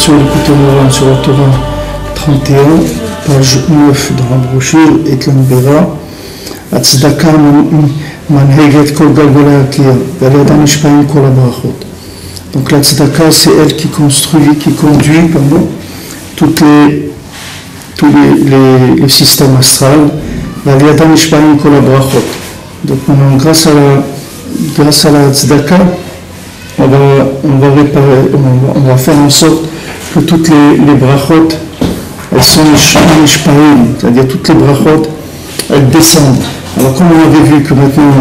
sur l'écoute Moran sur la Torah 31, page 9 dans la brochure, et Tlambera, Atzdaka manheget kol galgolei hakir, ve'al-yada nishba'im kol habrachot. Donc la tzedaka, c'est elle qui construit, qui conduit, tous les systèmes astrales, ve'al-yada nishba'im kol habrachot. Donc maintenant, grâce à la tzedaka, on va faire en sorte que toutes les brachot, elles sont nishpaim, c'est-à-dire toutes les brachot, elles descendent. Alors comme on avait vu que maintenant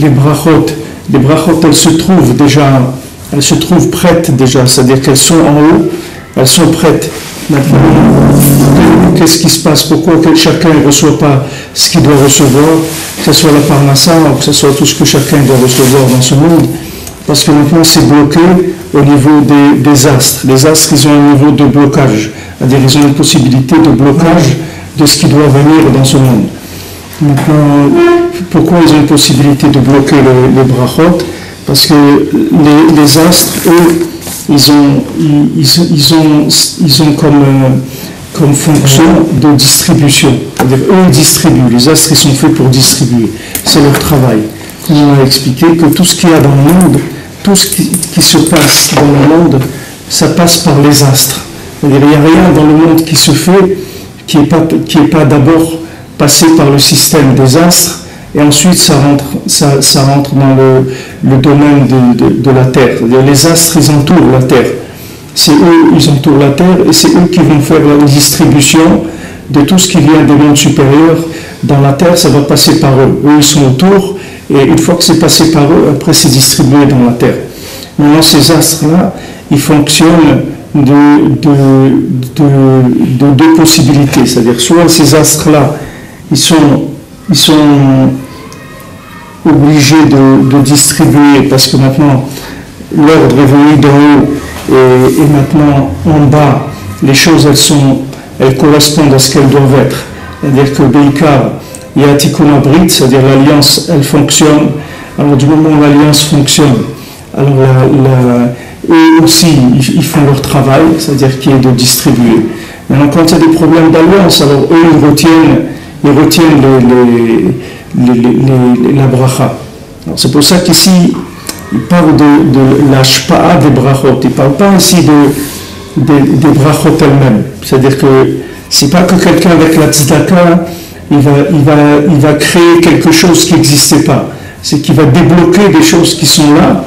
les brachot, elles se trouvent prêtes déjà, c'est-à-dire qu'elles sont en haut, elles sont prêtes. Maintenant, qu'est-ce qui se passe? Pourquoi chacun ne reçoit pas ce qu'il doit recevoir, que ce soit la parnassa ou que ce soit tout ce que chacun doit recevoir dans ce monde? Parce que maintenant c'est bloqué au niveau des astres. Les astres, ils ont un niveau de blocage, c'est-à-dire ils ont une possibilité de blocage de ce qui doit venir dans ce monde. Maintenant, pourquoi ils ont une possibilité de bloquer les brachot? Parce que les astres, eux, ils ont comme fonction de distribution. C'est-à-dire, eux, ils distribuent. Les astres, ils sont faits pour distribuer. C'est leur travail. Comme on a expliqué que tout ce qu'il y a dans le monde, tout ce qui se passe dans le monde, ça passe par les astres. C'est-à-dire, il n'y a rien dans le monde qui se fait qui n'est pas d'abord passé par le système des astres, et ensuite ça rentre dans le domaine de la Terre. C'est-à-dire, les astres, ils entourent la Terre. C'est eux, ils entourent la Terre, et c'est eux qui vont faire la distribution de tout ce qui vient des mondes supérieurs. Dans la Terre, ça va passer par eux. Eux, ils sont autour, et une fois que c'est passé par eux, après c'est distribué dans la Terre. Maintenant, ces astres-là, ils fonctionnent de deux possibilités. C'est-à-dire, soit ces astres-là, ils sont obligés de distribuer, parce que maintenant, l'ordre est venu d'en haut, et maintenant, en bas, les choses, elles correspondent à ce qu'elles doivent être. C'est-à-dire que Beikar, il y a Tikkun Abrit, c'est-à-dire l'alliance, elle fonctionne. Alors du moment où l'alliance fonctionne, alors eux aussi, ils font leur travail, c'est-à-dire qui est de distribuer. Maintenant, quand il y a des problèmes d'alliance, alors eux, ils retiennent la bracha. Alors c'est pour ça qu'ici, il parle de la shpa'a des brachot. Il ne parle pas ici des brachot elles-mêmes. C'est-à-dire que c'est pas que quelqu'un avec la tzedaka, il va créer quelque chose qui n'existait pas. C'est qu'il va débloquer des choses qui sont là,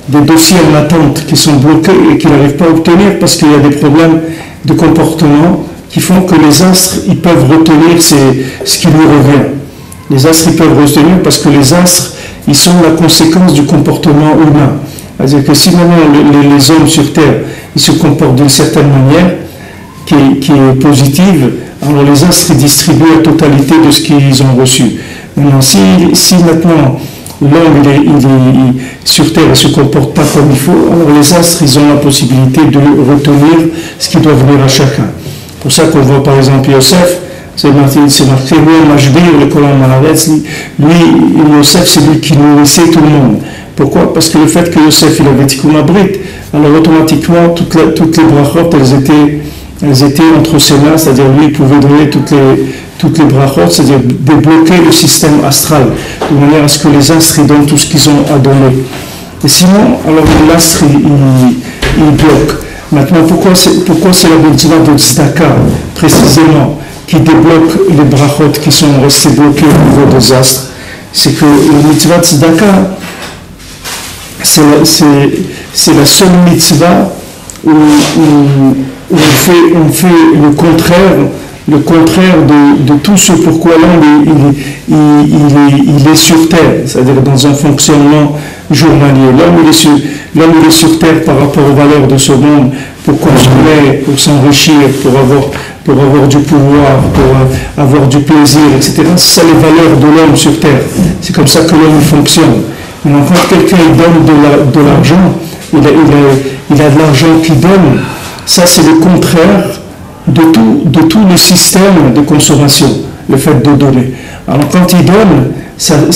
des dossiers en attente qui sont bloqués et qu'il n'arrive pas à obtenir parce qu'il y a des problèmes de comportement qui font que les astres, ils peuvent retenir ce qui lui revient. Les astres, ils peuvent retenir parce que les astres, ils sont la conséquence du comportement humain. C'est-à-dire que si maintenant les hommes sur Terre, ils se comportent d'une certaine manière qui est positive, alors les astres ils distribuent la totalité de ce qu'ils ont reçu. Maintenant, si maintenant l'homme sur Terre ne se comporte pas comme il faut, alors les astres ils ont la possibilité de retenir ce qui doit venir à chacun. Pour ça qu'on voit par exemple Yosef, c'est marqué lui, Yosef, c'est lui qui nourrissait tout le monde. Pourquoi? Parce que le fait que Yosef il avait Tikkun Abrit, alors automatiquement toutes les brachot elles étaient entre ses mains, c'est-à-dire lui il pouvait donner toutes les brachot, c'est-à-dire débloquer le système astral, de manière à ce que les astres ils donnent tout ce qu'ils ont à donner. Et sinon, alors l'astre il bloque. Maintenant, pourquoi c'est la mitzvah de tzedaka, précisément, qui débloque les brachot qui sont restés bloqués au niveau des astres? C'est que la mitzvah de tzedaka, c'est la seule mitzvah où on fait le contraire de tout ce pourquoi l'homme il est sur terre, c'est-à-dire dans un fonctionnement journalier. L'homme il est sur terre par rapport aux valeurs de ce monde, pour construire, pour s'enrichir, pour avoir du pouvoir, pour avoir du plaisir, etc. C'est ça les valeurs de l'homme sur terre. C'est comme ça que l'homme fonctionne. Mais quand quelqu'un donne de l'argent, il a de l'argent qu'il donne, ça c'est le contraire de tout le système de consommation, le fait de donner. Alors quand il donne, c'est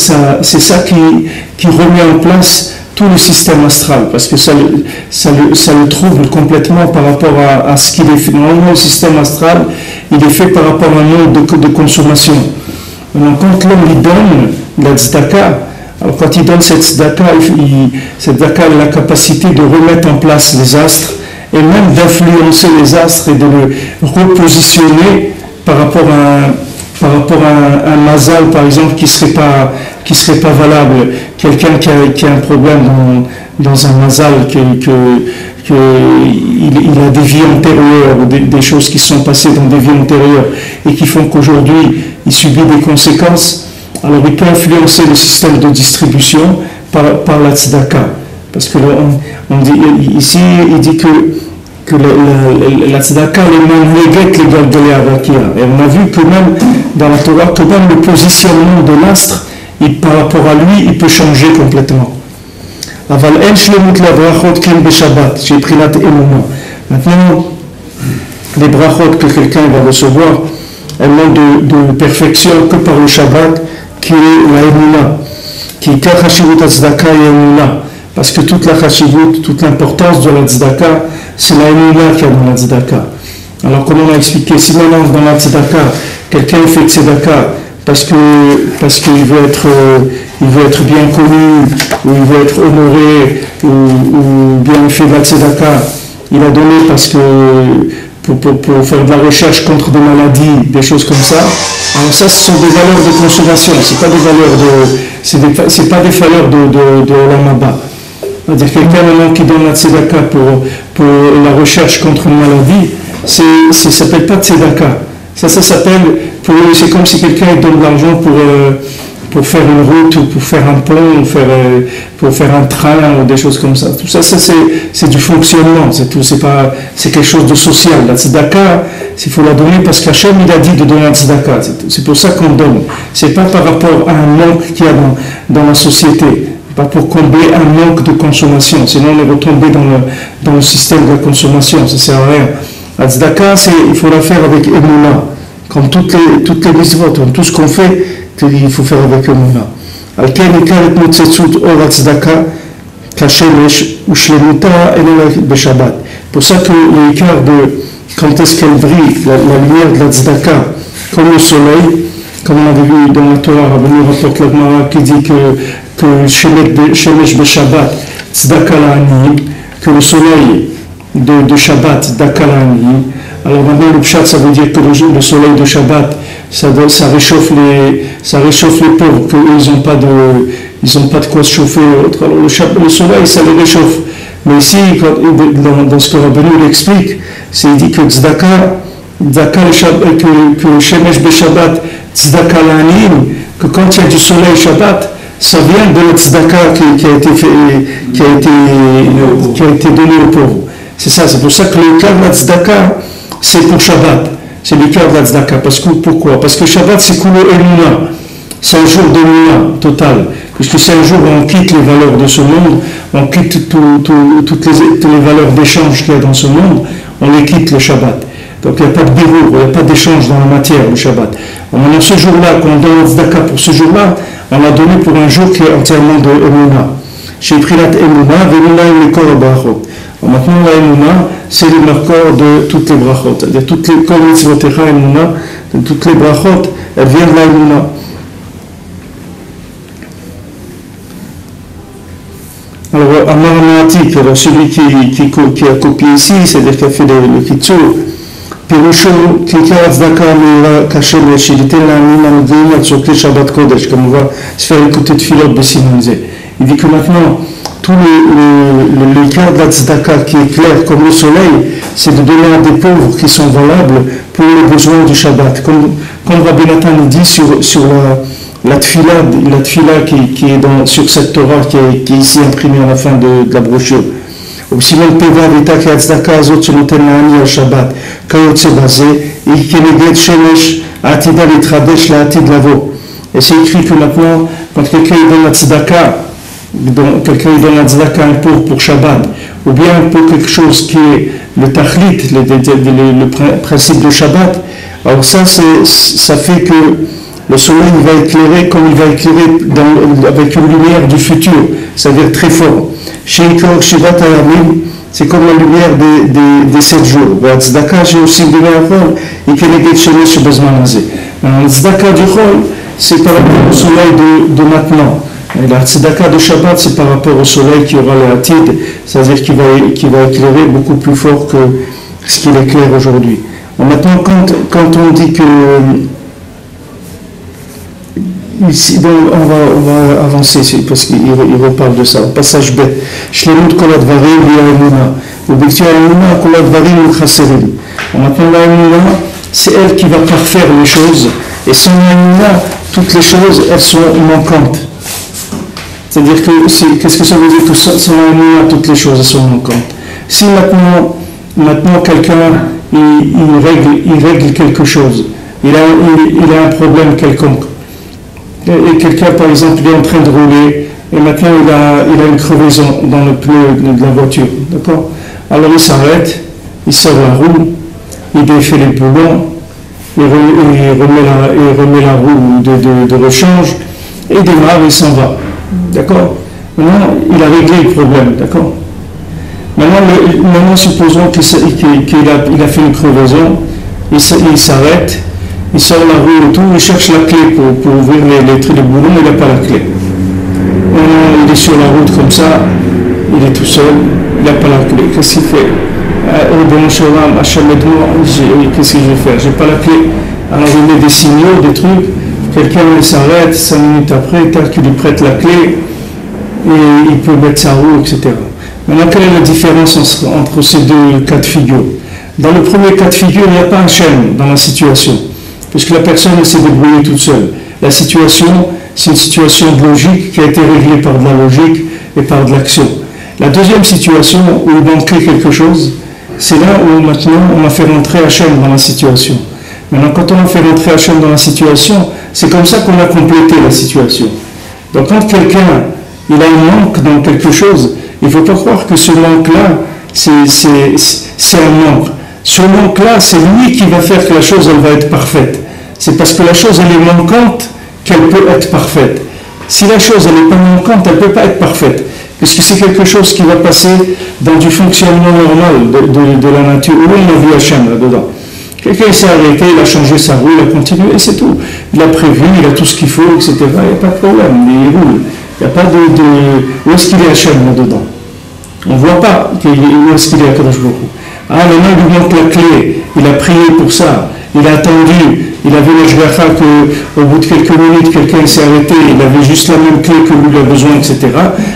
ça qui remet en place tout le système astral, parce que ça le trouble complètement par rapport à ce qu'il est fait. Normalement, le système astral, il est fait par rapport à un mode de consommation. Donc, quand l'homme lui donne la tzedaka, alors quand il donne cette tzedaka, cette tzedaka a la capacité de remettre en place les astres, et même d'influencer les astres et de le repositionner par rapport à un mazal, par exemple, qui serait pas valable. Quelqu'un qui a un problème dans un mazal, il a des vies antérieures, ou des choses qui sont passées dans des vies antérieures, et qui font qu'aujourd'hui, il subit des conséquences. Alors il peut influencer le système de distribution par la tzedaka. Parce que on dit, ici, il dit que la tzedaka est manhéguet l'égal de l'Avakia. Et on a vu que même dans la Torah, que même le positionnement de l'astre, par rapport à lui, il peut changer complètement. Aval en shlemut la brachot ken beshabbat, j'ai pris la émouma. Maintenant, les brachot que quelqu'un va recevoir, elles n'ont de perfection que par le Shabbat, qui est la émouna, qui est kachashivut tzedaka et émouna. Parce que toute la chashivut, toute l'importance de la tzedaka, c'est la émouna qu'il y a dans la tzedaka. Alors, comme on a expliqué, si maintenant dans la tzedaka, quelqu'un fait tzedaka parce qu'il veut être bien connu, ou il veut être honoré, ou bien il fait de la tzedaka, il a donné parce que pour faire de la recherche contre des maladies, des choses comme ça. Alors ça, ce sont des valeurs de consommation, c'est pas des valeurs de l'amaba. C'est-à-dire quelqu'un maintenant qui donne la tzedaka pour la recherche contre une maladie, ça ne s'appelle pas tzedaka. Ça s'appelle, c'est comme si quelqu'un donne de l'argent pour faire une route, ou pour faire un pont, ou pour faire un train, ou des choses comme ça. Tout ça, c'est du fonctionnement, c'est tout, c'est quelque chose de social. La tzedaka, il faut la donner parce qu'Hachem, il a dit de donner la tzedaka. C'est pour ça qu'on donne. C'est pas par rapport à un manque qu'il y a dans la société. Pas pour combler un manque de consommation, sinon on est retombé dans le système de la consommation, ça ne sert à rien. La tzedaka, il faut la faire avec émouna, comme toutes les mitzvot, tout ce qu'on fait, il faut faire avec émouna. Al-ken ikaret motzetzut or tzedaka, kashemesh ou shlemuta elo beshabbat. Pour ça que le cœur de quand est-ce qu'elle brille, la lumière de la tzedaka, comme le soleil, comme on avait vu dans la Torah, Rabbeinu rapporte la Gemara qui dit que Shemesh Beshabbat, Tzedaka la'aniyim, que le soleil de Shabbat, Tzedaka la'aniyim. Alors maintenant le pshat, ça veut dire que le soleil de Shabbat, ça réchauffe les pauvres, qu'eux ils n'ont pas de quoi se chauffer. Alors le soleil, ça les réchauffe. Mais ici, dans ce que Rabbeinu explique, il dit que Tzedaka, que Shemesh Beshabbat, Tzedaka la'aniyim, que quand il y a du soleil Shabbat, ça vient de la tzedaka qui a été donné aux pauvres. C'est ça, c'est pour ça que le cœur de la tzedaka, c'est pour Shabbat. C'est le cœur de la tzedaka. Pourquoi? Parce que Shabbat, c'est Kulo Emunah. C'est un jour d'Emunah total. Puisque c'est un jour où on quitte les valeurs de ce monde, on quitte toutes les valeurs d'échange qu'il y a dans ce monde, on les quitte le Shabbat. Donc il n'y a pas de birour, il n'y a pas d'échange dans la matière, le Shabbat. Maintenant, ce jour-là, quand on donne la tzedaka pour ce jour-là, on l'a donné pour un jour qui est entièrement de Emunah. J'ai pris la Emunah, Ve'Emunah et les corps brachot. Maintenant, la Emunah, c'est le marqueur de toutes les brachot. C'est-à-dire, toutes les corps mitzvotecha Emunah, toutes les brachot, elles viennent de la Emunah. Alors, Amar Maatik, alors celui qui a copié ici, c'est-à-dire qui a fait le kitsur, פירושו כיכר הצדקה מהירה כשמש, ייתן לעמים הנוגעים על צורכי שבת קודש, comme on va se faire écouter tefilot besiman zeh. Il dit que maintenant, tout le cœur de la tzedaka qui est clair comme le soleil, c'est de donner à des pauvres qui sont valables pour les besoins du Shabbat. Comme Rabbi Nathan nous dit sur la tfila qui est sur cette Torah qui est ici imprimée à la fin de la brochure. ובסימן פ"ו הייתה כי ההצדקה הזאת שנותן לעני על שבת כיוצא בזה היא כנגד שמש העתידה להתחדש לעתיד לבוא. Et c'est écrit que maintenant, quand quelqu'un donne la tzedaka, un pauvre pour Shabbat, ou bien pour quelque chose qui est le tachlit, le principe de Shabbat, alors ça fait que Le soleil il va éclairer comme il va éclairer avec une lumière du futur, c'est-à-dire très fort. Sheikor Shivat Hayamim, c'est comme la lumière des 7 jours. Le tzedaka, j'ai aussi donné un rôle, et qu'elle est chez chez Bezmanazé. Le tzedaka du rôle, c'est par rapport au soleil de maintenant. Et la tzedaka de Shabbat, c'est par rapport au soleil qui aura le hatid, c'est-à-dire qui va éclairer beaucoup plus fort que ce qu'il éclaire aujourd'hui. Maintenant, quand on dit que ici, on va avancer parce qu'il reparle de ça. Passage B. Shlemut kol hadvarim v'ya'emuna. U'b'kti ha'emuna kol hadvarim u'chaserim. Maintenant, l'emuna, c'est elle qui va parfaire les choses. Et sans l'emuna, toutes les choses, elles sont manquantes. C'est-à-dire que, qu'est-ce que ça veut dire que sans l'emuna, toutes les choses, elles sont manquantes. Si maintenant quelqu'un, il règle quelque chose, il a un problème quelconque, et quelqu'un, par exemple, il est en train de rouler, et maintenant il a une crevaison dans le pneu de la voiture, d'accord? Alors il s'arrête, il sort la roue, il défait les boulons, il remet la roue de rechange, et il démarre et s'en va, d'accord? Maintenant, il a réglé le problème, d'accord? Maintenant supposons qu'il a fait une crevaison, il s'arrête, il sort la roue et tout, il cherche la clé pour ouvrir les boulons, il n'a pas la clé. Il est sur la route comme ça, il est tout seul, il n'a pas la clé. Qu'est-ce qu'il fait? Oh bon Shalom, qu'est-ce que je vais faire? Je n'ai pas la clé. Alors il met des signaux, des trucs, quelqu'un s'arrête, 5 minutes après, qu'il lui prête la clé, et il peut mettre sa roue, etc. Maintenant, quelle est la différence entre ces deux cas de figure? Dans le premier cas de figure, il n'y a pas un chaîne dans la situation, puisque la personne s'est débrouillée toute seule. La situation, c'est une situation de logique qui a été réglée par de la logique et par de l'action. La deuxième situation où il manquait quelque chose, c'est là où maintenant on a fait rentrer Hachem dans la situation. Maintenant, quand on a fait rentrer Hachem dans la situation, c'est comme ça qu'on a complété la situation. Donc quand quelqu'un il a un manque dans quelque chose, il ne faut pas croire que ce manque-là, c'est un manque. Ce manque-là, c'est lui qui va faire que la chose, elle va être parfaite. C'est parce que la chose, elle est manquante qu'elle peut être parfaite. Si la chose, elle n'est pas manquante, elle ne peut pas être parfaite. Puisque c'est quelque chose qui va passer dans du fonctionnement normal de la nature. Où on a vu Hachem là-dedans. Quelqu'un s'est arrêté, il a changé sa roue, il a continué, et c'est tout. Il a prévu, il a tout ce qu'il faut, etc. Il n'y a pas de problème, il roule. Il n'y a pas de... Où est-ce qu'il est Hachem là-dedans? On ne voit pas où est-ce qu'il est à Kadosh Baruch Hu. Ah, maintenant il lui manque la clé, il a prié pour ça, il a attendu, il a vu le Shgacha qu'au bout de quelques minutes, quelqu'un s'est arrêté, il avait juste la même clé que lui a besoin, etc.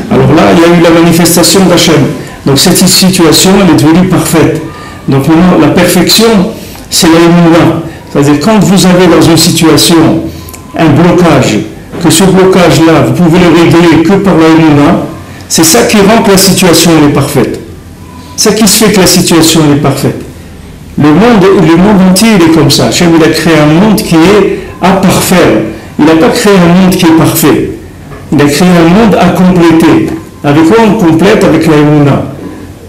Alors là, il y a eu la manifestation d'Hachem. Donc cette situation, elle est devenue parfaite. Donc maintenant, la perfection, c'est la émouna. C'est-à-dire, quand vous avez dans une situation un blocage, que ce blocage-là, vous pouvez le régler que par la émouna, c'est ça qui rend que la situation elle est parfaite. C'est ça qui se fait que la situation elle est parfaite. Le monde entier, il est comme ça. Hachem, il a créé un monde qui est à parfaire. Il n'a pas créé un monde qui est parfait. Il a créé un monde à compléter. Avec quoi on complète? Avec la émouna.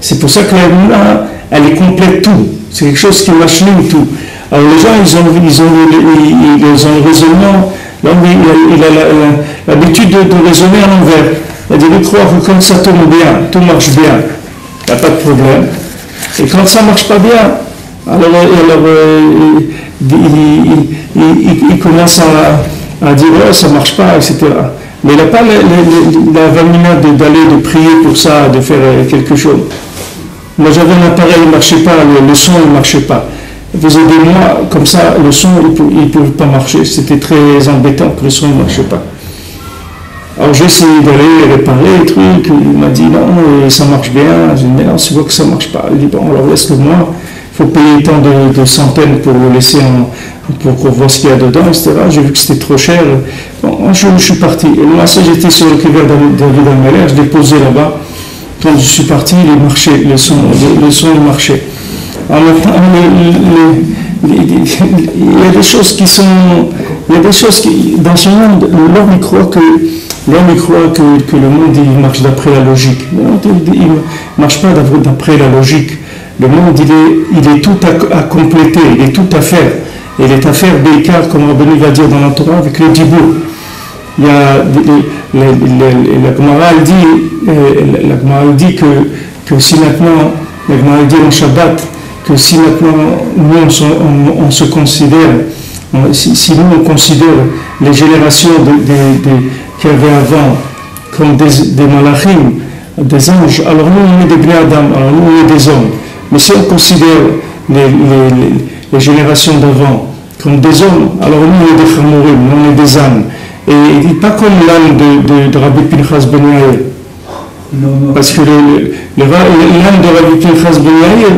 C'est pour ça que la émouna, elle complète tout. C'est quelque chose qui machine tout. Alors les gens, ils ont le raisonnement, il a l'habitude de raisonner à l'envers. C'est-à-dire de croire que quand ça tourne bien, tout marche bien, il n'y a pas de problème. Et quand ça ne marche pas bien, alors il commence à dire oh, ça ne marche pas, etc. Mais il n'a pas la vanilla d'aller de prier pour ça, de faire quelque chose. Moi j'avais un appareil, il ne marchait pas, le son ne marchait pas. Il faisait des mois comme ça, le son il ne pouvait pas marcher. C'était très embêtant que le son ne marchait pas. Alors j'ai essayé d'aller réparer les trucs, il m'a dit non, ça marche bien. J'ai dit mais non, c'est vrai que ça ne marche pas. Il dit bon, alors laisse-le moi, il faut payer tant de centaines pour le laisser, pour qu'on voit ce qu'il y a dedans, etc. J'ai vu que c'était trop cher. Bon, je suis parti. Et moi, j'étais sur le rivière David Ameller, je l'ai posé là-bas. Quand je suis parti, il marchait, le son il marchait. Alors maintenant, il y a des choses qui sont... Il y a des choses qui... Dans ce monde, l'homme il croit que le monde il marche d'après la logique. Non, il ne marche pas d'après la logique. Le monde il est tout à compléter, il est tout à faire. Et les tafer Beikar, comme Rabbeinu va dire dans la Torah, avec le Dibour. Il y a la Gemara dit que si maintenant, la Gemara dit en Shabbat, que si maintenant nous on se considère, si nous on considère les générations qu'il y avait avant comme des malachim, des anges, alors nous on est des bnei Adam, alors nous on est des hommes. Mais si on considère les générations d'avant comme des hommes, alors nous on est des chamorim, nous on est des ânes. Et pas comme l'âne de Rabbi Pinchas Ben Yair. Parce que l'âne de Rabbi Pinchas Ben Yair,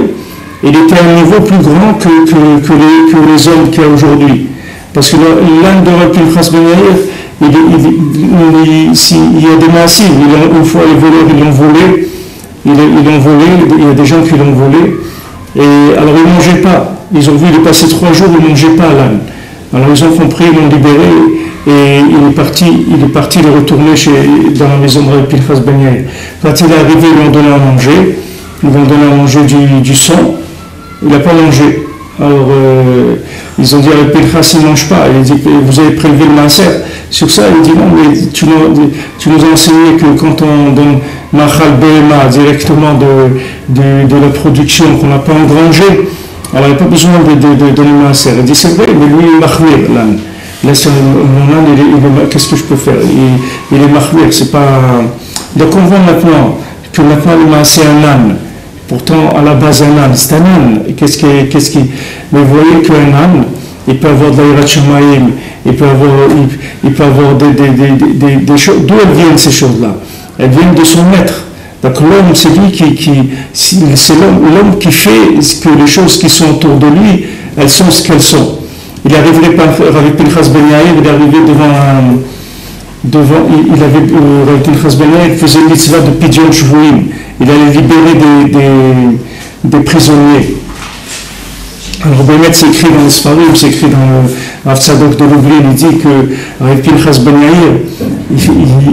il était à un niveau plus grand que les hommes qu'il y a aujourd'hui. Parce que l'âne de Rabbi Pinchas Ben Yair, il y a des massifs. Une fois les voleurs ils l'ont volé, il y a des gens qui l'ont volé. Et alors ils ne mangeaient pas. Ils ont vu, il est passé 3 jours, ils ne mangeaient pas l'âne. Alors ils ont compris, ils l'ont libéré. Et il est parti le retourner dans la maison de Rabbi Pinchas Ben Yair. Quand il est arrivé, ils lui ont donné à manger. Ils lui ont donné à manger du sang. Il n'a pas mangé. Alors, ils ont dit à Rabbi Pinchas, il ne mange pas. Il a dit, vous avez prélevé le maaser. Sur ça, il dit, non, mais tu nous as enseigné que quand on donne Machal Behema directement de la production qu'on n'a pas engrangé, alors il n'y a pas besoin de donner le maaser. Il dit, c'est vrai, mais lui, il est mahmir, l'âne. Là, mon âne, qu'est-ce que je peux faire? Il est mahmir, c'est pas... Donc on voit maintenant que le maaser est un âne. Pourtant, à la base, un âne, c'est un âne. Mais vous voyez qu'un âne, il peut avoir de l'Aïrat Shamaïm, il peut avoir des choses. D'où elles viennent ces choses-là? Elles viennent de son maître. Donc l'homme, c'est lui c'est l'homme qui fait que les choses qui sont autour de lui, elles sont ce qu'elles sont. Il arriverait pas avec Pinchas Ben Yair, il est arrivé Rabbi Pinchas Ben Yair faisait une mitzvah de Pidyon Shvuim. Il allait libérer des prisonniers. Alors Bémet s'écrit dans les Sfarim, s'écrit dans l'Afsadok de Louvli, il dit que Rabbi Pinchas Ben Yair,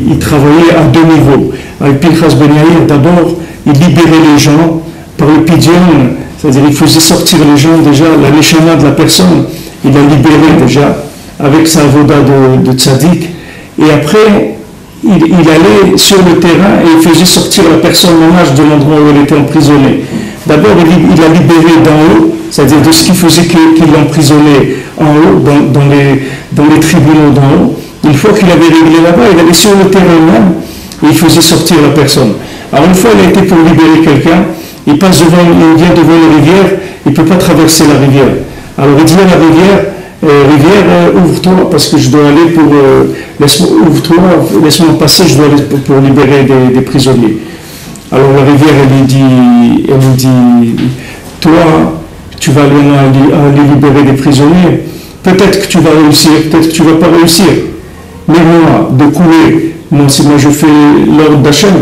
il travaillait à 2 niveaux. Rabbi Pinchas Ben Yair, d'abord, il libérait les gens par le Pidyon, c'est-à-dire il faisait sortir les gens déjà, la neshama de la personne, il l'a libéré déjà avec sa avoda de tzaddik, et après il allait sur le terrain et il faisait sortir la personne en âge de l'endroit où elle était emprisonnée. D'abord il l'a libéré d'en haut, c'est-à-dire de ce qui faisait qu'il l'emprisonnait en haut, dans les tribunaux d'en haut. Une fois qu'il avait réglé là-bas, il allait sur le terrain même et il faisait sortir la personne. Alors une fois il a été pour libérer quelqu'un, il vient devant une rivière, il ne peut pas traverser la rivière. Alors il dit à la rivière, ouvre-toi parce que je dois aller ouvre-toi, laisse-moi passer, je dois aller pour libérer des prisonniers. Alors la rivière, elle lui dit, toi, tu vas aller libérer des prisonniers, peut-être que tu vas réussir, peut-être que tu ne vas pas réussir, mais moi, de couler, moi je fais l'ordre d'Hachem,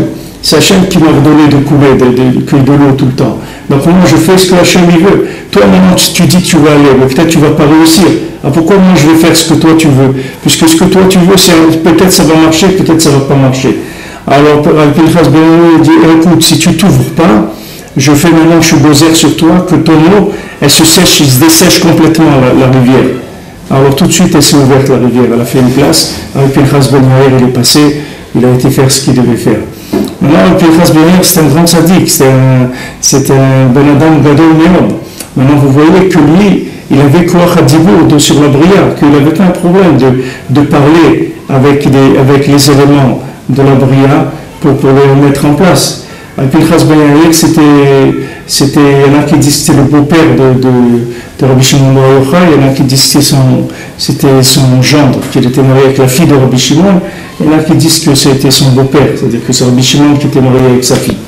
c'est Hachem qui m'a ordonné de couler de l'eau tout le temps. Donc moi je fais ce que Hachem il veut. Toi maintenant tu dis que tu vas aller, mais peut-être tu ne vas pas réussir. Alors pourquoi moi je vais faire ce que toi tu veux? Puisque ce que toi tu veux, peut-être ça va marcher, peut-être ça ne va pas marcher. Alors Pinchas Ben Yair dit, écoute, si tu ne t'ouvres pas, je fais maintenant Shubozer sur toi, que ton eau, elle se sèche, il se dessèche complètement la rivière. Alors tout de suite elle s'est ouverte la rivière, elle a fait une place, Pinchas Ben Yair il est passé, il a été faire ce qu'il devait faire. Maintenant, Pinchas Ben Yair, c'est un grand sadique, c'est un Ben Adam Gadol Meod. Maintenant, vous voyez que lui, il avait Koach HaDibour sur la Bria, qu'il n'avait pas un problème de parler avec les éléments de la Bria pour les mettre en place. Pinchas Ben Yair, il y en a qui disent que c'était le beau-père de Rabbi Shimon Bar Yochai, il y en a qui disent que c'était son gendre, qu'il était marié avec la fille de Rabbi Shimon, il y en a qui disent que c'était son beau-père, c'est-à-dire que c'est Rabbi Shimon qui était marié avec sa fille.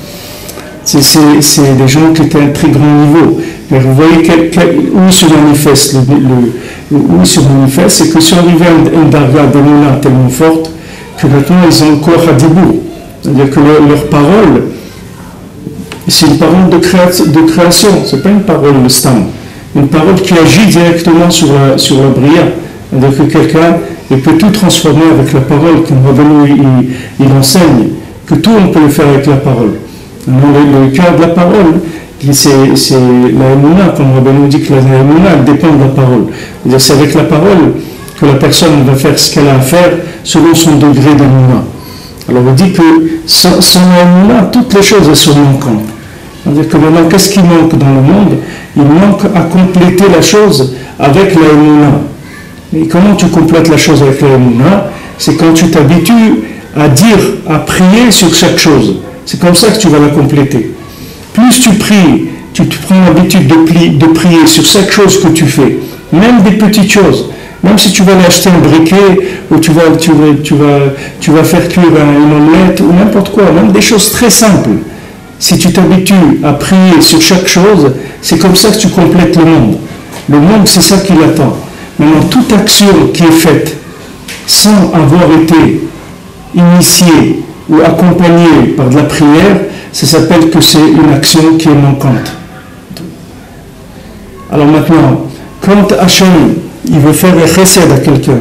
C'est des gens qui étaient à un très grand niveau. Mais vous voyez où il se manifeste, c'est que si on arrivait à une darga d'émouna tellement forte, que maintenant ils ont encore à Dibour. C'est-à-dire que leur parole, c'est une parole de création, ce n'est pas une parole de stam. Une parole qui agit directement sur la bria. C'est-à-dire que quelqu'un il peut tout transformer avec la parole, comme Rabbeinu il enseigne, que tout on peut le faire avec la parole. Le cœur de la parole, c'est la émouna, comme Rabbi nous dit que la émouna, elle dépend de la parole. C'est-à-dire c'est avec la parole que la personne va faire ce qu'elle a à faire selon son degré d'émouna. Alors on dit que sans émouna, toutes les choses elles sont manquantes. C'est-à-dire que maintenant, qu'est-ce qui manque dans le monde? Il manque à compléter la chose avec la émouna. Et comment tu complètes la chose avec la émouna? C'est quand tu t'habitues à dire, à prier sur chaque chose. C'est comme ça que tu vas la compléter. Plus tu pries, tu prends l'habitude de prier sur chaque chose que tu fais, même des petites choses. Même si tu vas aller acheter un briquet, ou tu vas faire cuire une omelette, ou n'importe quoi, même des choses très simples. Si tu t'habitues à prier sur chaque chose, c'est comme ça que tu complètes le monde. Le monde, c'est ça qu'il attend. Maintenant, toute action qui est faite sans avoir été initiée ou accompagnée par de la prière, ça s'appelle que c'est une action qui est manquante. Alors maintenant, quand Hachem il veut faire un chesed à quelqu'un,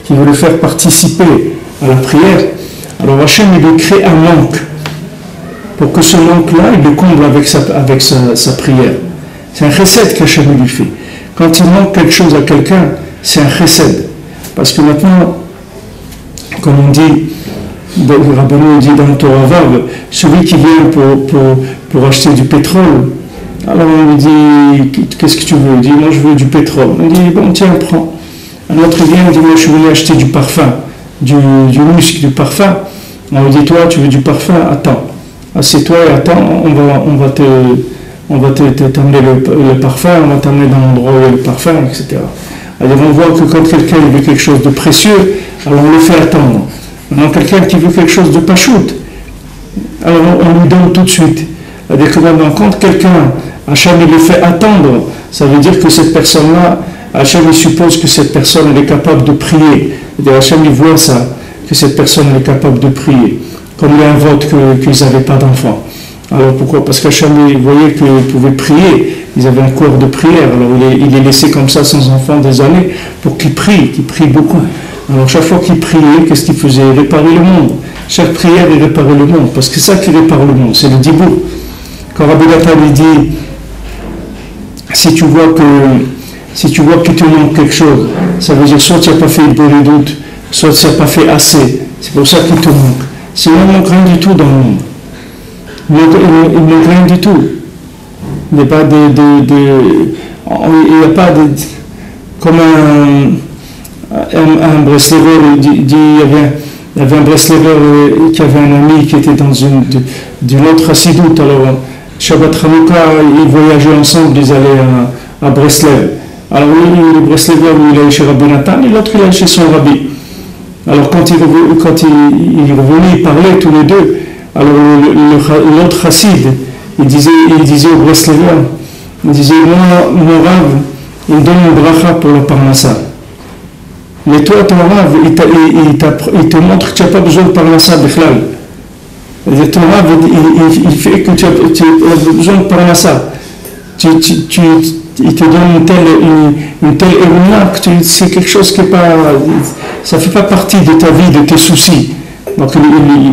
qui veut le faire participer à la prière, alors Hachem il lui crée un manque, pour que ce manque-là, il le comble avec sa prière. C'est un chesed qu'Hachem lui fait. Quand il manque quelque chose à quelqu'un, c'est un chesed. Parce que maintenant, comme on dit, Rabbeinu dit dans le Torah Vav, celui qui vient pour acheter du pétrole, alors on lui dit, qu'est-ce que tu veux? Il dit, moi je veux du pétrole. On dit, bon tiens, prends. Un autre vient, il dit, moi je suis venu acheter du parfum, du musc, du parfum. On lui dit, toi tu veux du parfum? Attends. Assieds-toi et attends, on va t'amener le parfum, on va t'amener dans l'endroit où il y a le parfum, etc. Alors on voit que quand quelqu'un veut quelque chose de précieux, alors on le fait attendre. Maintenant quelqu'un qui veut quelque chose de pachoute, alors on lui donne tout de suite. C'est-à-dire que maintenant quand quelqu'un, Hachem il le fait attendre, ça veut dire que cette personne-là, Hachem il suppose que cette personne elle est capable de prier. C'est-à-dire Hachem il voit ça, que cette personne elle est capable de prier. Comme il y a un vote qu'ils n'avaient pas d'enfants. Alors pourquoi? Parce qu'Hachem voyait qu'ils pouvaient prier, ils avaient un corps de prière, alors il les laissait comme ça sans enfants des années pour qu'ils prient beaucoup. Alors chaque fois qu'ils priaient, qu'est-ce qu'ils faisaient? Ils réparaient le monde. Chaque prière, ils réparaient le monde, parce que c'est ça qui répare le monde, c'est le dibour. Quand Rabbi Nathan lui dit, si tu vois qu'il te manque quelque chose, ça veut dire soit tu n'as pas fait une bonne doute, soit tu n'as pas fait assez, c'est pour ça qu'il te manque. Sinon, il ne manque rien du tout dans le monde. Il ne manque rien du tout. Il n'y a pas comme un Breslever, il y avait un Breslever qui avait un ami qui était dans d'une autre chassidoute. Alors, Shabbat Hanouka, ils voyageaient ensemble, ils allaient à Breslev. Alors, le Breslever, il allait chez Rabbi Nathan, et l'autre, il allait chez son rabbi. Alors quand il revenait, ils parlaient tous les deux. Alors l'autre chassid, il disait au Breslever, il disait, moi, mon Rav, il me donne une bracha pour le parnassa. Mais toi, ton Rav, il te montre que tu n'as pas besoin de parnassa bichlal. Ton Rav, il fait que tu as besoin de parnassa. Il te donne une telle émouna que c'est quelque chose qui n'est pas... Ça ne fait pas partie de ta vie, de tes soucis. Donc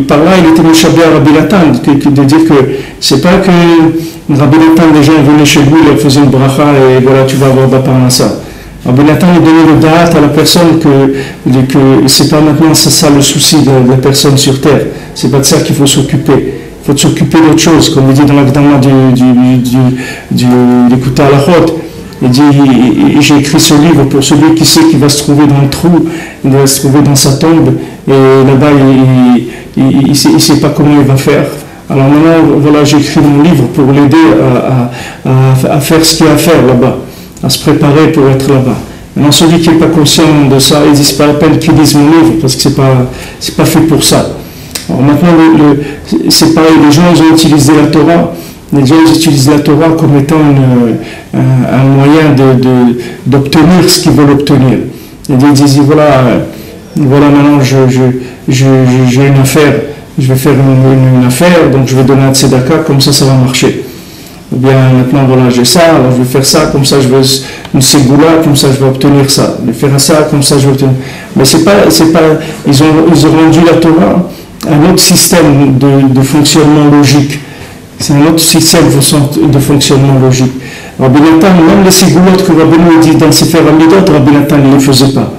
par là, il était Moshabé à Rabbi Nathan, de dire que c'est pas que Rabbi Nathan, déjà, il venait chez lui, il faisait une bracha et voilà, tu vas avoir Baparnassa. Rabbi Nathan, il donnait le da'at à la personne que c'est pas maintenant ça le souci de la personne sur terre. C'est pas de ça qu'il faut s'occuper. Il faut s'occuper d'autre chose, comme il dit dans l'Agdama du Kuta Alachot. Il dit, j'ai écrit ce livre pour celui qui sait qu'il va se trouver dans le trou, il va se trouver dans sa tombe, et là-bas, il ne sait pas comment il va faire. Alors maintenant, voilà, j'ai écrit mon livre pour l'aider à faire ce qu'il y a à faire là-bas, à se préparer pour être là-bas. Maintenant, celui qui n'est pas conscient de ça, il dit, c'est pas la peine qu'il lise mon livre, parce que c'est pas fait pour ça. Alors maintenant, c'est pareil, les gens, ils ont utilisé la Torah. Les gens utilisent la Torah comme étant un moyen d'obtenir ce qu'ils veulent obtenir. Ils disent, voilà maintenant j'ai une affaire, je vais faire une affaire, donc je vais donner un tzedaka, comme ça va marcher. Ou bien maintenant voilà, j'ai ça, alors je vais faire ça, comme ça je veux une ségoula, comme ça je vais obtenir ça. Je vais faire ça, comme ça je vais obtenir. Mais c'est pas, ils ont rendu la Torah un autre système de fonctionnement logique. C'est un autre système de fonctionnement logique. Rabbi Nathan, même les ségoulottes que Rabbi nous dit dans ses Sefer Amidot, Rabbi Nathan ne les faisait pas.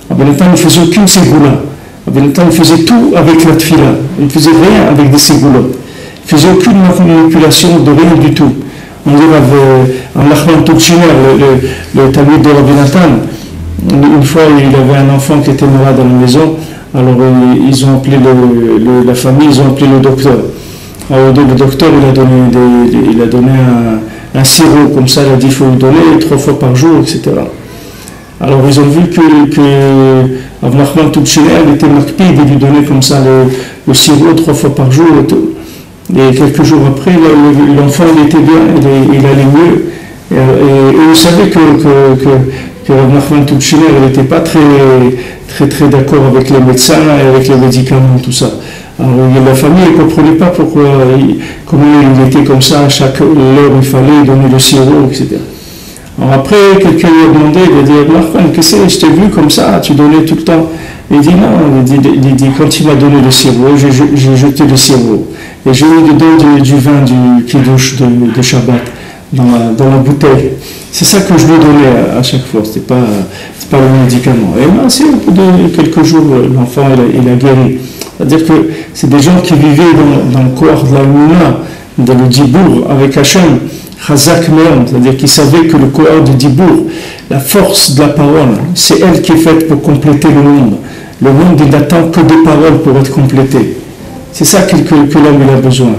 Rabbi Nathan ne faisait aucune ségoula. Rabbi Nathan faisait tout avec la tfila. Il ne faisait rien avec des ségoulottes. Il ne faisait aucune manipulation de rien du tout. On dit en Nachman Toukchiner, le talmud de Rabbi Nathan, une fois il avait un enfant qui était malade à la maison, alors ils ont appelé la famille, ils ont appelé le docteur. Alors le docteur il a donné un sirop, comme ça il a dit qu'il faut le donner 3 fois par jour, etc. Alors ils ont vu que Rav Nachman Toukchiner était marqué de lui donner comme ça le sirop 3 fois par jour et tout. Et quelques jours après, l'enfant il était bien, il allait mieux. Et vous savez que Rav Nachman Toukchiner n'était pas très d'accord avec les médecins et avec les médicaments, tout ça. Alors la famille ne comprenait pas comment il était comme ça, à chaque heure il fallait donner le sirop, etc. Alors après, quelqu'un lui a demandé, il a dit, Nachman, qu'est-ce que je t'ai vu comme ça, tu donnais tout le temps. Il dit non, il dit quand il m'a donné le sirop, j'ai jeté le sirop. Et j'ai mis dedans du vin du kiddush de Shabbat dans la bouteille. C'est ça que je lui donnais à chaque fois, c'est pas le médicament. Et merci, au bout de quelques jours, l'enfant il a guéri. C'est-à-dire que c'est des gens qui vivaient dans le corps de la Mouna, dans le Dibour, avec Hachem, Chazak Meon, c'est-à-dire qu'ils savaient que le corps du Dibour, la force de la parole, c'est elle qui est faite pour compléter le monde. Le monde, il n'attend que des paroles pour être complété. C'est ça que l'homme a besoin.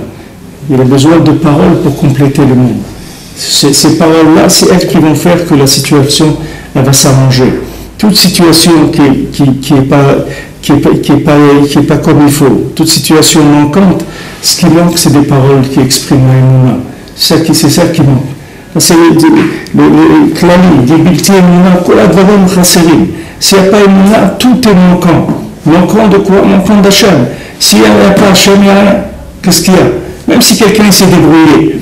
Il a besoin de paroles pour compléter le monde. Ces paroles-là, c'est elles qui vont faire que la situation elle va s'arranger. Toute situation qui est pas comme il faut, toute situation manquante, ce qui manque, c'est des paroles qui expriment l'émouna. C'est ça qui manque. C'est le klali, des bilti émouna, kola dvarim chasserim. S'il n'y a pas émouna, tout est manquant. Manquant de quoi? Manquant d'Hachem. S'il n'y a pas Hachem, il n'y a rien. Qu'est-ce qu'il y a? Même si quelqu'un s'est débrouillé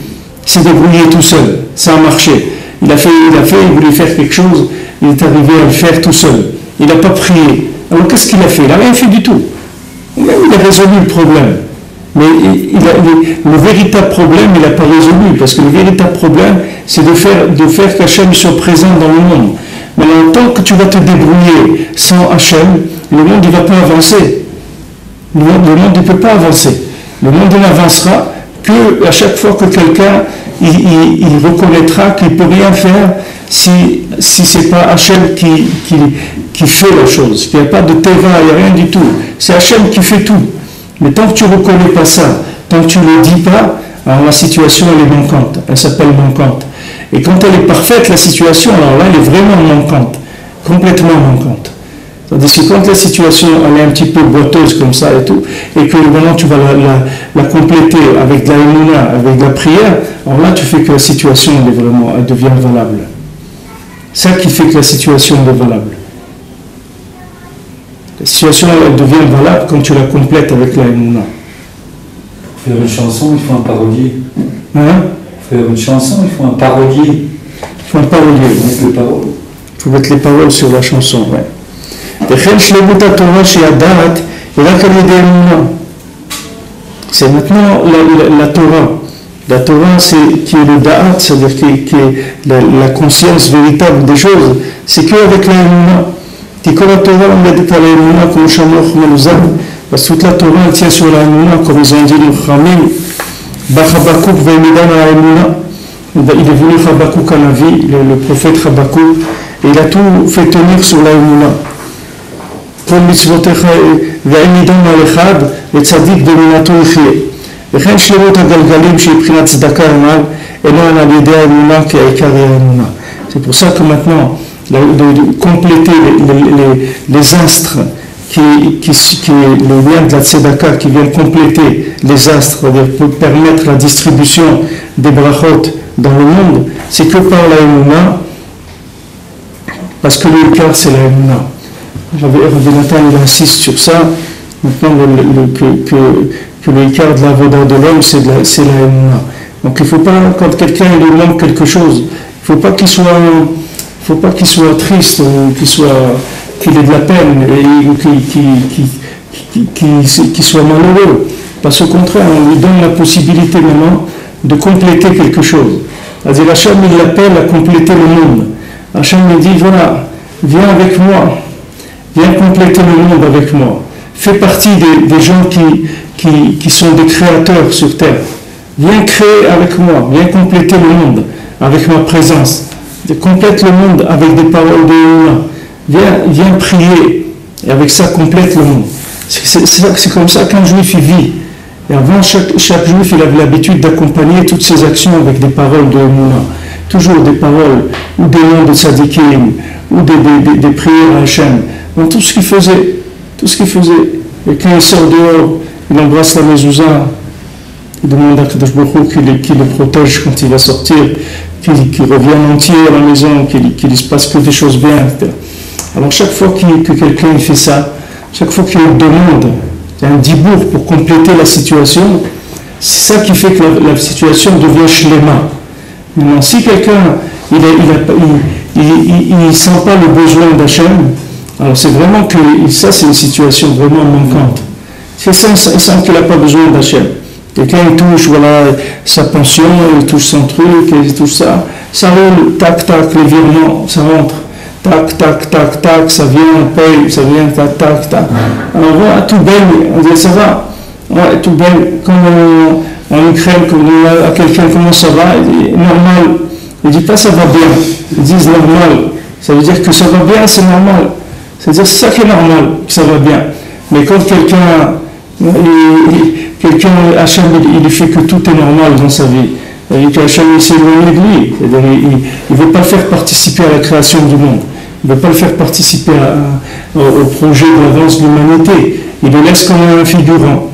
tout seul, ça a marché. Il voulait faire quelque chose, il est arrivé à le faire tout seul. Il n'a pas prié. Alors qu'est-ce qu'il a fait? Il n'a rien fait du tout. Il a résolu le problème. Mais le véritable problème, il n'a pas résolu. Parce que le véritable problème, c'est de faire qu'Hachem soit présent dans le monde. Mais tant que tu vas te débrouiller sans Hachem, le monde ne va pas avancer. Le monde ne peut pas avancer. Le monde n'avancera qu'à chaque fois que quelqu'un il reconnaîtra qu'il ne peut rien faire si ce n'est pas Hachem qui fait la chose. Il n'y a pas de teva, il n'y a rien du tout. C'est Hachem qui fait tout. Mais tant que tu ne reconnais pas ça, tant que tu ne le dis pas, alors la situation elle est manquante. Elle s'appelle manquante. Et quand elle est parfaite, la situation, alors là, elle est vraiment manquante. Complètement manquante. Tandis que quand la situation elle est un petit peu boiteuse comme ça et tout, et que maintenant tu vas la compléter avec de la émouna, avec de la prière, alors là tu fais que la situation elle devient valable. C'est ça qui fait que la situation est valable. La situation elle devient valable quand tu la complètes avec la émouna. Faire une chanson, il faut un parolier. Hein? Faire une chanson, il faut un parolier. Il faut un parolier. Il faut mettre les paroles sur la chanson, ouais. C'est maintenant la Torah. La Torah, qui est le da'at, c'est-à-dire qui est la conscience véritable des choses, c'est qu'avec la émouna. Quand la Torah, on a dit à la émouna, comme Shamoch Malouzab, parce que toute la Torah tient sur la émouna, comme ils ont dit les Khamim, Bachabakouk ve'emidan à la émouna. Il est venu Chabakouk à la vie, le prophète Chabakouk, et il a tout fait tenir sur la émouna. כל מצוותיך ואין נידון על אחד וצדיק באמונתו יחיה. וכן שלמות הגלגלים שהיא בחינת צדקה הנ"ל אינן על ידי האמונה כי העיקר היא האמונה. C'est pour ça que maintenant, de compléter les astres qui est le lien de la tzedaka qui vient compléter les astres, c'est-à-dire pour permettre la distribution des brachot dans le monde, c'est que par la émouna, parce que le cœur c'est la émouna. Rabbi Nathan il insiste sur ça. Maintenant que le quart de la voda de l'homme c'est la émouna. Donc il ne faut pas, quand quelqu'un lui manque quelque chose, il ne faut pas qu'il soit triste ou qu'il ait de la peine et qu'il soit malheureux. Parce qu'au contraire, on lui donne la possibilité maintenant de compléter quelque chose. C'est-à-dire, Hachem, il l'appelle à compléter le monde. Hachem lui dit, voilà, viens avec moi, viens compléter le monde avec moi. Fais partie des gens qui sont des créateurs sur terre. Viens créer avec moi, viens compléter le monde avec ma présence. Complète le monde avec des paroles de Yéhova. Viens prier, et avec ça, complète le monde. C'est comme ça qu'un juif il vit. Et avant, chaque juif, il avait l'habitude d'accompagner toutes ses actions avec des paroles de Yéhova. Toujours des paroles, ou des noms de tzadikim, ou des prières à Hachem. Donc tout ce qu'il faisait. Et quand il sort dehors, il embrasse la mezouza, il demande à Kadosh Baruch Hu qu'il le protège quand il va sortir, qu'il revienne entier à la maison, qu'il ne se passe que des choses bien, etc. Alors chaque fois que quelqu'un fait ça, chaque fois qu'il demande un dibour pour compléter la situation, c'est ça qui fait que la situation devient shlema. Maintenant, si quelqu'un il sent pas le besoin d'Hachem, alors c'est vraiment que ça c'est une situation vraiment manquante. C'est ça, il sent qu'il n'a pas besoin d'Hachem. Quelqu'un il touche sa pension, il touche son truc, il touche ça roule, tac, tac, les virements, ça rentre, tac, tac, tac, tac, ça vient, on paye, ça vient, tac, tac, tac. Alors voilà, tout belle, on dit ça va, ouais, tout belle, comme en Ukraine, quand on dit à quelqu'un comment ça va, il dit normal, il ne dit pas ça va bien, ils disent normal, ça veut dire que ça va bien, c'est normal, c'est-à-dire c'est ça qui est normal, que ça va bien. Mais quand quelqu'un Hachem, il fait que tout est normal dans sa vie. Hachem s'est éloigné de lui. Il ne veut pas faire participer à la création du monde. Il ne veut pas le faire participer au projet de l'avance de l'humanité. Il le laisse comme un figurant.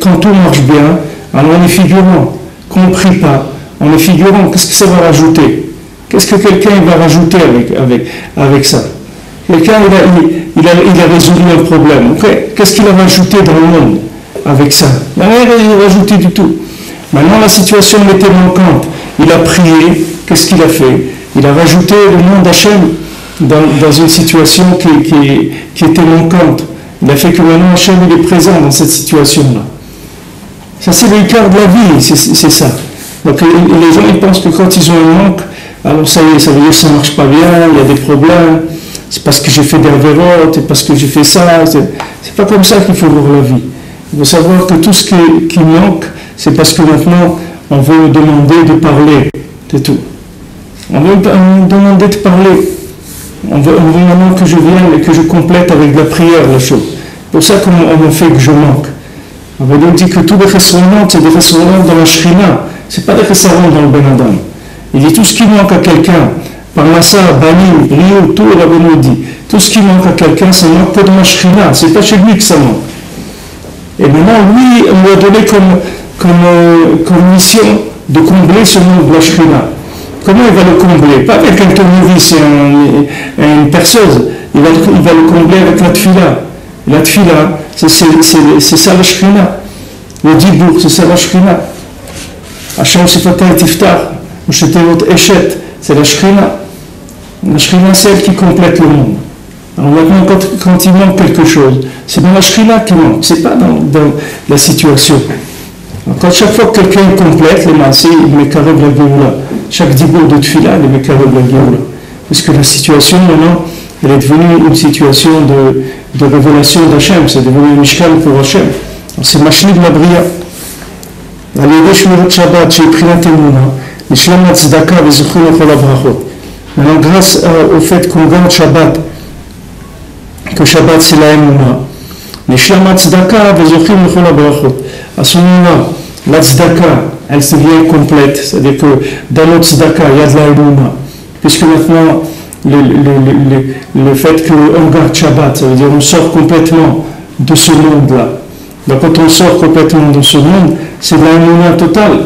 Quand tout marche bien, alors on est figurant. Quand on ne prie pas, on est figurant. Qu'est-ce que ça va rajouter? Qu'est-ce que quelqu'un va rajouter avec ça? Quelqu'un, il a résolu un problème. Okay. Qu'est-ce qu'il a rajouté dans le monde avec ça? Il n'a rien rajouté du tout. Maintenant, la situation était manquante. Il a prié. Qu'est-ce qu'il a fait? Il a rajouté le nom d'Hachem dans une situation qui était manquante. Il a fait que maintenant Hachem il est présent dans cette situation-là. Ça, c'est le quart de la vie, c'est ça. Donc, les gens ils pensent que quand ils ont un manque, alors ça y est, ça veut dire que ça ne marche pas bien, il y a des problèmes. C'est parce que j'ai fait des révérotes, c'est parce que j'ai fait ça. C'est pas comme ça qu'il faut voir la vie. Il faut savoir que tout ce qui manque, c'est parce que maintenant, on veut nous demander de parler. C'est tout. On veut nous demander de parler. On veut maintenant que je vienne et que je complète avec de la prière la chose. C'est pour ça qu'on me fait que je manque. On va donc dire que tous les restaurants, c'est des restaurants dans la Shrina. C'est pas des restaurants dans le Ben Adam. Il dit tout ce qui manque à quelqu'un. Parnassa, Banim, Brio, tout le Rabbeinu dit. Tout ce qui manque à quelqu'un, ça manque pas dans la Shrina. C'est pas chez lui que ça manque. Et maintenant, lui, on lui a donné comme mission de combler ce manque de la Shrina. Comment il va le combler? Pas avec un tournevis et une perceuse. Il va le combler avec la tfila. La tfila, c'est ça la Shrina. Le dibour, c'est ça la Shrina. Hachem Sifata et Tiftar, Moshetevot Eshet, c'est la Shrina. La Shrina, c'est elle qui complète le monde. Alors maintenant, quand il manque quelque chose, c'est dans la Shrina qui manque, c'est pas dans la situation. Alors, quand chaque fois que quelqu'un complète les massés, il met carré de la Géoula. Chaque dibour de Tfila, il met carré de la Géoula. Puisque la situation maintenant, elle est devenue une situation de révélation d'Hachem, c'est devenu un Mishkan pour Hachem. C'est Machli de la Bria. Al-Yedeh Shmirat Shabbat, j'ai pris la témouna, les Shlemat Tzedaka, les Zuchrim et Chol HaBrachot. Maintenant, grâce au fait qu'on garde Shabbat, que Shabbat c'est la Emouna, les Shlemat Tzedaka, les Zuchrim et Chol HaBrachot. À ce moment-là, la Tzedaka, elle devient complète, c'est-à-dire que dans notre Tzedaka, il y a de la Emouna. Puisque maintenant, le fait qu'on garde Shabbat, ça veut dire qu'on sort complètement de ce monde-là. Donc quand on sort complètement de ce monde, c'est de la Emouna totale.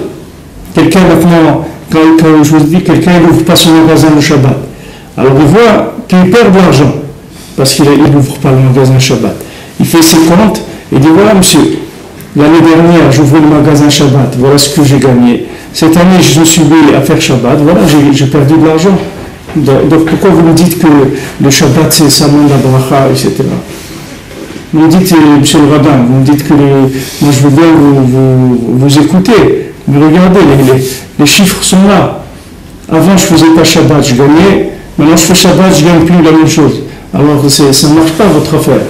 Quelqu'un maintenant, quand je vous dis, quelqu'un n'ouvre pas son magasin le Shabbat. Alors il voit qu'il perd de l'argent, parce qu'il n'ouvre pas le magasin Shabbat. Il fait ses comptes, et il dit, voilà monsieur, l'année dernière, j'ouvrais le magasin Shabbat, voilà ce que j'ai gagné. Cette année, je me suis mis à faire Shabbat, voilà, j'ai perdu de l'argent. Donc pourquoi vous me dites que le Shabbat, c'est sa main d'Abracha, etc. Vous me dites, monsieur le rabbin, vous me dites que moi je veux bien vous écouter, mais regardez, les chiffres sont là. Avant je ne faisais pas Shabbat, je gagnais, maintenant je fais Shabbat, je ne gagne plus la même chose. Alors ça ne marche pas votre affaire.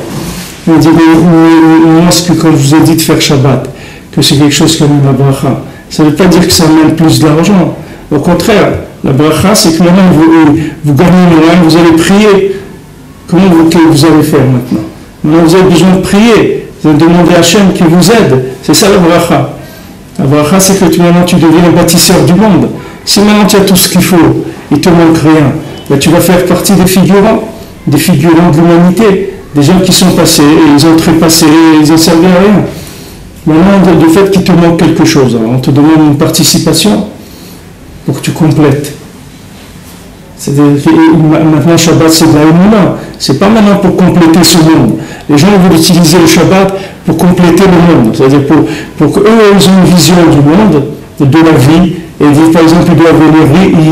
Vous me dites, moi ce que quand je vous ai dit de faire Shabbat, que c'est quelque chose qui amène la bracha, ça ne veut pas dire que ça amène plus d'argent. Au contraire, la bracha c'est que maintenant vous gagnez une vous allez prier. Comment vous allez faire maintenant? Maintenant vous avez besoin de prier, vous allez demander à Hachem qui vous aide. C'est ça la bracha. La bracha c'est que maintenant tu deviens un bâtisseur du monde. Si maintenant tu as tout ce qu'il faut, il ne te manque rien, ben tu vas faire partie des figurants de l'humanité, des gens qui sont passés, et ils ont trépassé, ils n'ont servi à rien. Maintenant, du fait qu'il te manque quelque chose, alors on te demande une participation pour que tu complètes. Maintenant, Shabbat, c'est de la Emouna. C'est pas maintenant pour compléter ce monde. Les gens veulent utiliser le Shabbat pour compléter le monde. C'est-à-dire pour qu'eux, ils ont une vision du monde, de la vie, et ils disent, par exemple,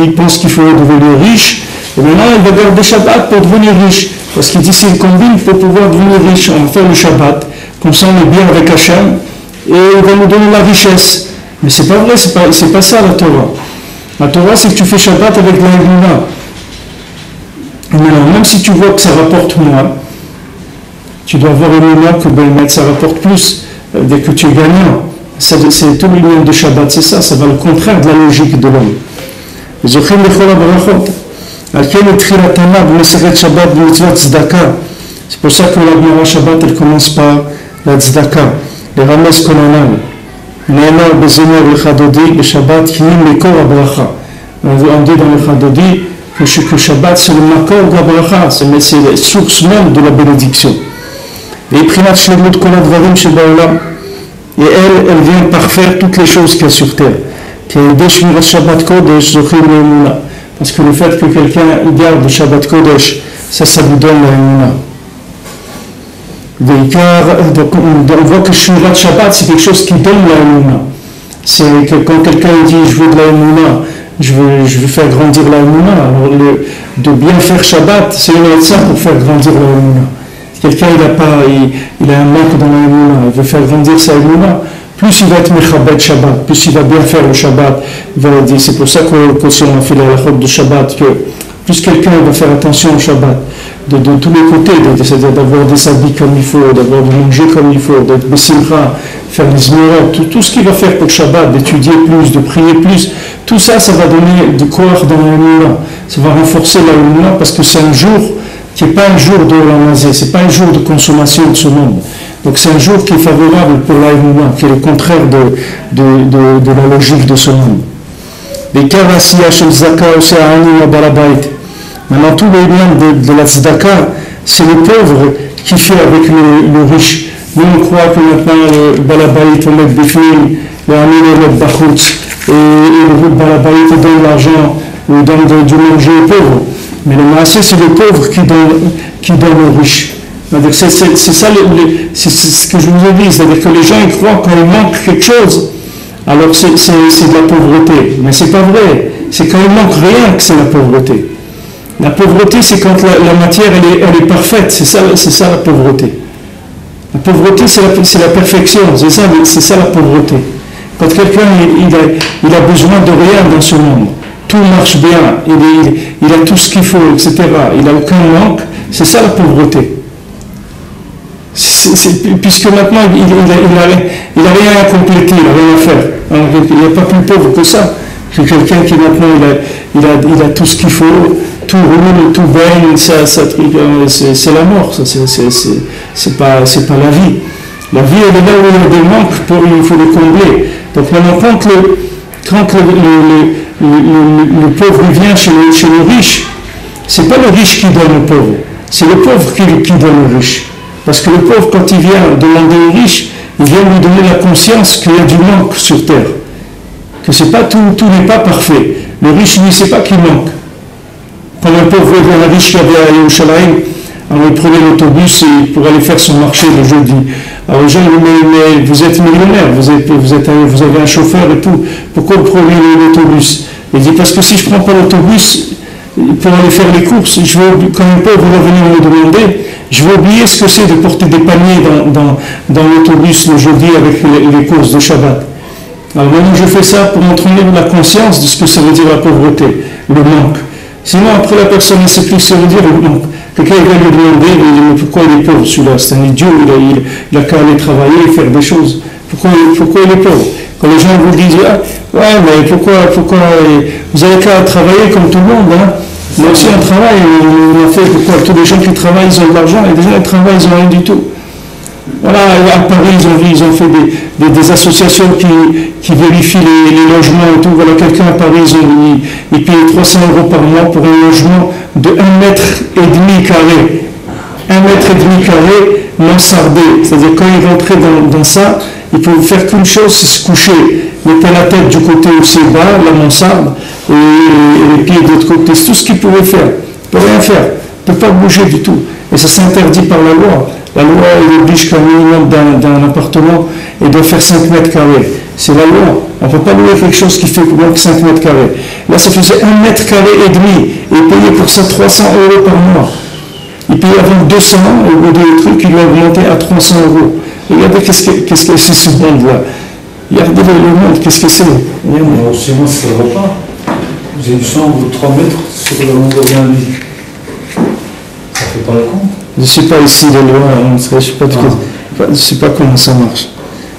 ils pensent qu'il faut devenir riche, et maintenant, ils vont garder Shabbat pour devenir riche. Parce qu'ils disent, c'est une combine pour pouvoir devenir riche. On va faire le Shabbat, comme ça on est bien avec Hachem, et il va nous donner la richesse. Mais c'est pas vrai, c'est pas ça la Torah. La Torah, c'est que tu fais Shabbat avec la Emouna. Maintenant, même si tu vois que ça rapporte moins, tu dois avoir Emouna que ça rapporte plus dès que tu es gagnant. C'est tout l'union de Shabbat, c'est ça va le contraire de la logique de l'homme. C'est pour ça que la Gemara Shabbat, elle commence par la tzedaka, les rames kolonales. Ne'emar bezemer lechadodi, le Shabbat qui est mekor abracha. On dit dans le Chadodi que Shabbat c'est le makor abracha, c'est la source même de la bénédiction. Et prinat shlemut kol advarim shebaolam. Et elle vient parfaire toutes les choses qu'il y a sur terre. Parce que le fait que quelqu'un garde le Shabbat Kodesh, ça lui donne la Emouna. Donc on voit que Shmirat Shabbat, c'est quelque chose qui donne la Emouna. C'est que quand quelqu'un dit je veux de la Emouna, je veux faire grandir la Emouna, alors de bien faire Shabbat, c'est une médecin pour faire grandir la Emouna. Quelqu'un il a un manque dans la Emouna, il veut faire grandir sa Emouna, plus il va être Mechabed Shabbat, plus il va bien faire le Shabbat, c'est pour ça qu'on a fait la halachot de Shabbat, que plus quelqu'un va faire attention au Shabbat, de tous les côtés, c'est-à-dire d'avoir des habits comme il faut, d'avoir de manger comme il faut, d'être Bessimcha, faire les zmirot, tout ce qu'il va faire pour le Shabbat, d'étudier plus, de prier plus, tout ça, ça va donner du corps dans la Emouna, ça va renforcer la Emouna parce que c'est un jour qui n'est pas un jour de Ramazé, ce n'est pas un jour de consommation de ce monde. Donc c'est un jour qui est favorable pour la Emouna, qui est le contraire de la logique de ce monde. Les Karasiya Shel Zaka Ose'ani Balabait. Maintenant, tous les biens de la Tzedaka, c'est le pauvre qui fait avec le riche. Nous, on croit que maintenant, le Balabait, on met Bifnim, le Amin, on met Bachutz, et le Balabait donne l'argent, ou donne du manger aux pauvres. Mais le maasé, c'est le pauvre qui donne aux riches. C'est ça c'est ce que je vous ai dit, c'est-à-dire que les gens ils croient quand il manque quelque chose, alors c'est de la pauvreté. Mais c'est pas vrai, c'est quand il manque rien que c'est la pauvreté. La pauvreté, c'est quand la matière elle est parfaite, c'est ça la pauvreté. La pauvreté, c'est la perfection, c'est ça la pauvreté. Quand quelqu'un il a besoin de rien dans ce monde, tout marche bien, il a tout ce qu'il faut, etc. Il n'a aucun manque, c'est ça la pauvreté. Puisque maintenant il n'a rien à compléter, il n'a rien à faire. Alors, il n'y a pas plus pauvre que ça. Que quelqu'un qui maintenant il a tout ce qu'il faut, tout roule, tout baigne, c'est la mort, ça, c'est pas la vie. La vie elle est là où il y a des manques, il faut les combler. Donc maintenant quand le pauvre vient chez le riche, c'est pas le riche qui donne au pauvre, c'est le pauvre qui donne au riche. Parce que le pauvre, quand il vient demander au riche, il vient lui donner la conscience qu'il y a du manque sur terre. Que c'est pas tout n'est pas parfait. Le riche, lui, ne sait pas qu'il manque. Quand un pauvre voit un riche qui avait à Yerushalayim, alors il prenait l'autobus pour aller faire son marché le jeudi. Alors les gens lui disent, mais vous êtes millionnaire, vous avez un chauffeur et tout, pourquoi vous prenez l'autobus? Il dit, parce que si je ne prends pas l'autobus, pour aller faire les courses, quand un pauvre va venir me demander, je vais oublier ce que c'est de porter des paniers dans l'autobus le jeudi avec les courses de Shabbat. Alors maintenant je fais ça pour m'entraîner la conscience de ce que ça veut dire la pauvreté, le manque. Sinon après la personne ne sait plus ce que ça veut dire le manque. Quelqu'un va lui demander mais pourquoi il est pauvre celui-là, c'est un idiot, il a qu'à aller travailler et faire des choses. Pourquoi il est pauvre? Quand les gens vous disent ouais mais pourquoi vous avez qu'à travailler comme tout le monde, hein? Mais aussi on travaille, on a fait pourquoi tous les gens qui travaillent ils ont de l'argent et les gens qui travaillent ils n'ont rien du tout. Voilà, à Paris ils ont fait des associations qui vérifient les logements et tout. Voilà, quelqu'un à Paris il paye 300 € par mois pour un logement de 1,5 m carré. 1,5 m carré mansardé. C'est-à-dire quand il rentrait dans ça, il ne pouvait faire qu'une chose, c'est se coucher, mettre la tête du côté où c'est bas, la mansarde, et les pieds de l'autre côté. C'est tout ce qu'il pouvait faire. Il ne peut rien faire. Il ne peut pas bouger du tout. Et ça s'interdit par la loi. La loi, elle oblige qu'un minimum d'un appartement, il doit faire 5 mètres carrés. C'est la loi. On ne peut pas louer quelque chose qui fait moins que 5 mètres carrés. Là, ça faisait 1,5 mètre carré et demi. Et il payait pour ça 300 € par mois. Il payait avant 200, et au bout des trucs, il l'a augmenté à 300 €. Regardez qu'est-ce que c'est ce monde-là. Regardez le monde, qu'est-ce que c'est. Alors, chez moi, c'est le repas. J'ai une chambre de 3 mètres sur la longueur d'un lit. Ça fait pas le compte. Je ne sais pas ici les lois, je ne sais pas comment ça marche.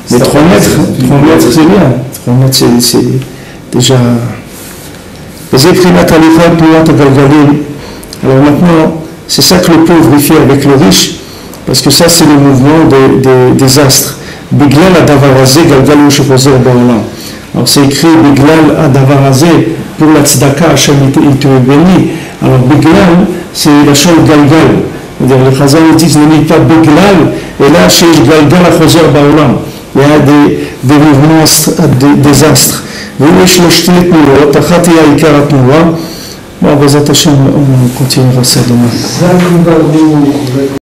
Mais 3 mètres, c'est bien. 3 mètres, c'est déjà. Alors maintenant, c'est ça que le pauvre fait avec le riche, parce que ça, c'est le mouvement des astres. Biglal Adavarazé, Galgalo Shefozer Baolam. Alors c'est écrit Biglal Adavarazé pour la tzedaka, Hachem il te bénit. Alors Biglal, c'est la chambre Galgal. Les Chazal disent ne lis pas Biglal, et là chez Galgal Achozer Baolam. Il y a des mouvements des astres. ויש לו שתי תנועות, אחת היא העיקר התנועה, בעזרת השם, on continuera ça demain.